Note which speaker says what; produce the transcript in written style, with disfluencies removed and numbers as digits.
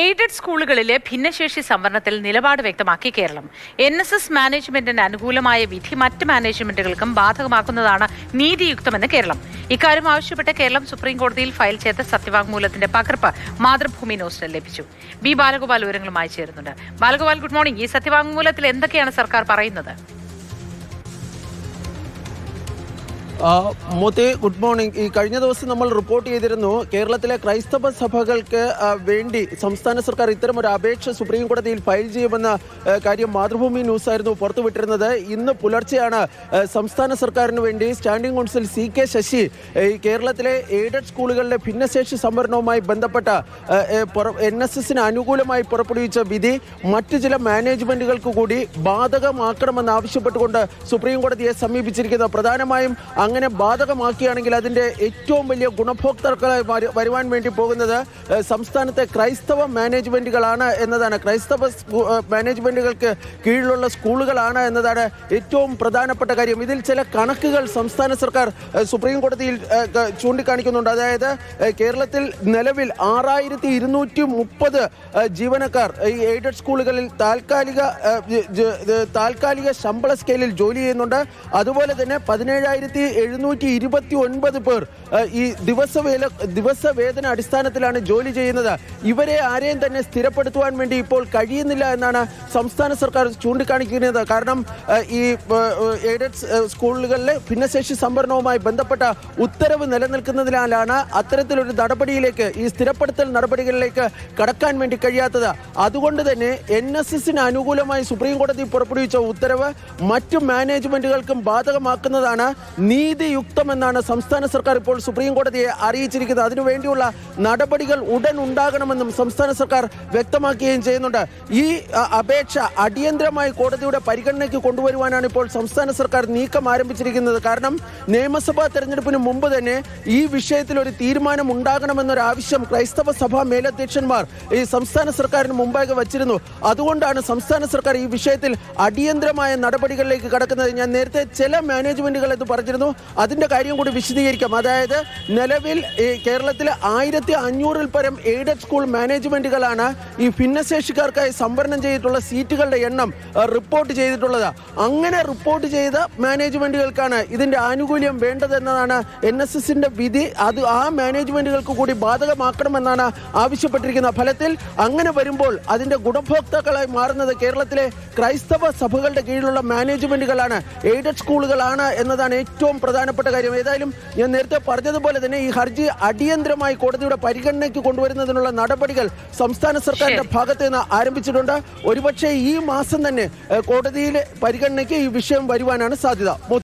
Speaker 1: Aided സ്കൂളുകളിലെ ഭിന്നശേഷി സംവരണത്തിൽ നിലപാട് വ്യക്തമാക്കി കേരളം. NSS മാനേജ്മെന്റിന് അനുകൂലമായ വിധി മറ്റ് മാനേജ്മെന്റുകൾക്കും ബാധകമാക്കുന്നതാണ് നീതിയുക്തമെന്ന് കേരളം. ഇക്കാര്യം ആവശ്യപ്പെട്ട് കേരളം സുപ്രീം കോടതിയിൽ ഫയൽ ചെയ്ത സത്യവാങ്മൂലത്തിന്റെ പകർപ്പ് മാതൃഭൂമി ന്യൂസിന് ലഭിച്ചു. ബി ബാലഗോപാൽ വിവരങ്ങളുമായി ചേരുന്നുണ്ട്. Balagopal, good morning. ഈ സത്യവാങ്മൂലത്തിൽ എന്തൊക്കെയാണ് സർക്കാർ പറയുന്നത്?
Speaker 2: Moti, good morning. ഈ കഴിഞ്ഞ ദിവസം നമ്മൾ റിപ്പോർട്ട് ചെയ്തിരുന്നു, കേരളത്തിലെ ക്രൈസ്തവ സഭകൾക്ക് വേണ്ടി സംസ്ഥാന സർക്കാർ ഇത്തരമൊരു അപേക്ഷ സുപ്രീം കോടതിയിൽ ഫയൽ ചെയ്യുമെന്ന കാര്യം മാതൃഭൂമി ന്യൂസ് ആയിരുന്നു പുറത്തുവിട്ടിരുന്നത്. ഇന്ന് പുലർച്ചെയാണ് സംസ്ഥാന സർക്കാരിന് വേണ്ടി സ്റ്റാൻഡിംഗ് കൗൺസിൽ CK ശശി കേരളത്തിലെ എയ്ഡഡ് സ്കൂളുകളിലെ ഭിന്നശേഷി സംവരണവുമായി ബന്ധപ്പെട്ട NSSന് അനുകൂലമായി പുറപ്പെടുവിച്ച വിധി മറ്റു ചില മാനേജ്മെന്റുകൾക്ക് കൂടി ബാധകമാക്കണമെന്ന് ആവശ്യപ്പെട്ടുകൊണ്ട് സുപ്രീം കോടതിയെ സമീപിച്ചിരിക്കുന്നത്. പ്രധാനമായും അങ്ങനെ ബാധകമാക്കിയാണെങ്കിൽ അതിൻ്റെ ഏറ്റവും വലിയ ഗുണഭോക്താക്കളായി വരുവാൻ വേണ്ടി പോകുന്നത് സംസ്ഥാനത്തെ ക്രൈസ്തവ മാനേജ്മെന്റുകളാണ് എന്നതാണ്. ക്രൈസ്തവ മാനേജ്മെന്റുകൾക്ക് കീഴിലുള്ള സ്കൂളുകളാണ് എന്നതാണ് ഏറ്റവും പ്രധാനപ്പെട്ട കാര്യം. ഇതിൽ ചില കണക്കുകൾ സംസ്ഥാന സർക്കാർ സുപ്രീം കോടതിയിൽ ചൂണ്ടിക്കാണിക്കുന്നുണ്ട്. അതായത് കേരളത്തിൽ നിലവിൽ 6230 ജീവനക്കാർ ഈ എയ്ഡഡ് സ്കൂളുകളിൽ താൽക്കാലിക ശമ്പള സ്കെയിലിൽ ജോലി ചെയ്യുന്നുണ്ട്. അതുപോലെ തന്നെ 17,729 പേർ ഈ ദിവസവേതന അടിസ്ഥാനത്തിലാണ് ജോലി ചെയ്യുന്നത്. ഇവരെ ആരെയും തന്നെ സ്ഥിരപ്പെടുത്തുവാൻ വേണ്ടി ഇപ്പോൾ കഴിയുന്നില്ല എന്നാണ് സംസ്ഥാന സർക്കാർ ചൂണ്ടിക്കാണിക്കുന്നത്. കാരണം ഈ എയ്ഡഡ് സ്കൂളുകളിലെ ഭിന്നശേഷി സംവരണവുമായി ബന്ധപ്പെട്ട ഉത്തരവ് നിലനിൽക്കുന്നതിനാലാണ് അത്തരത്തിലൊരു നടപടിയിലേക്ക്, ഈ സ്ഥിരപ്പെടുത്തൽ നടപടികളിലേക്ക് കടക്കാൻ വേണ്ടി കഴിയാത്തത്. അതുകൊണ്ട് തന്നെ NSSന് അനുകൂലമായി സുപ്രീം കോടതി പുറപ്പെടുവിച്ച ഉത്തരവ് മറ്റു മാനേജ്മെന്റുകൾക്കും ബാധകമാക്കുന്നതാണ് നീതിയുക്തമെന്നാണ് സംസ്ഥാന സർക്കാർ ഇപ്പോൾ സുപ്രീം കോടതിയെ അറിയിച്ചിരിക്കുന്നത്. അതിനുവേണ്ടിയുള്ള നടപടികൾ ഉടൻ ഉണ്ടാകണമെന്നും സംസ്ഥാന സർക്കാർ വ്യക്തമാക്കുകയും ചെയ്യുന്നുണ്ട്. ഈ അപേക്ഷ അടിയന്തരമായി കോടതിയുടെ പരിഗണനയ്ക്ക് കൊണ്ടുവരുവാനാണ് ഇപ്പോൾ സംസ്ഥാന സർക്കാർ നീക്കം ആരംഭിച്ചിരിക്കുന്നത്. കാരണം നിയമസഭാ തെരഞ്ഞെടുപ്പിന് മുമ്പ് തന്നെ ഈ വിഷയത്തിൽ ഒരു തീരുമാനം ഉണ്ടാകണമെന്നൊരു ആവശ്യം ക്രൈസ്തവ സഭാ മേലധ്യക്ഷന്മാർ ഈ സംസ്ഥാന സർക്കാരിന് മുമ്പാകെ വച്ചിരുന്നു. അതുകൊണ്ടാണ് സംസ്ഥാന സർക്കാർ ഈ വിഷയത്തിൽ അടിയന്തരമായ നടപടികളിലേക്ക് കടക്കുന്നത്. ഞാൻ നേരത്തെ ചില മാനേജ്മെന്റുകൾ എന്ന് പറഞ്ഞിരുന്നു, അതിന്റെ കാര്യം കൂടി വിശദീകരിക്കാം. അതായത് നിലവിൽ കേരളത്തിലെ 1500-ൽ പരം എയ്ഡഡ് സ്കൂൾ മാനേജ്മെന്റുകളാണ് ഈ ഭിന്നശേഷിക്കാർക്കായി സംവരണം ചെയ്തിട്ടുള്ള സീറ്റുകളുടെ എണ്ണം റിപ്പോർട്ട് ചെയ്തിട്ടുള്ളത്. അങ്ങനെ റിപ്പോർട്ട് ചെയ്ത മാനേജ്മെന്റുകൾക്കാണ് ഇതിന്റെ ആനുകൂല്യം വേണ്ടതെന്നതാണ് NSSന്റെ വിധി. അത് ആ മാനേജ്മെന്റുകൾക്ക് കൂടി ബാധകമാക്കണമെന്നാണ് ആവശ്യപ്പെട്ടിരിക്കുന്നത്. ഫലത്തിൽ അങ്ങനെ വരുമ്പോൾ അതിന്റെ ഗുണഭോക്താക്കളായി മാറുന്നത് കേരളത്തിലെ ക്രൈസ്തവ സഭകളുടെ കീഴിലുള്ള മാനേജ്മെന്റുകളാണ്, എയ്ഡഡ് സ്കൂളുകളാണ് എന്നതാണ് ഏറ്റവും പ്രധാനപ്പെട്ട കാര്യം. ഏതായാലും ഞാൻ നേരത്തെ പറഞ്ഞതുപോലെ തന്നെ ഈ ഹർജി അടിയന്തരമായി കോടതിയുടെ പരിഗണനയ്ക്ക് കൊണ്ടുവരുന്നതിനുള്ള നടപടികൾ സംസ്ഥാന സർക്കാരിന്റെ ഭാഗത്ത് നിന്ന് ആരംഭിച്ചിട്ടുണ്ട്. ഒരുപക്ഷെ ഈ മാസം തന്നെ കോടതിയിലെ പരിഗണനയ്ക്ക് ഈ വിഷയം വരുവാനാണ് സാധ്യത.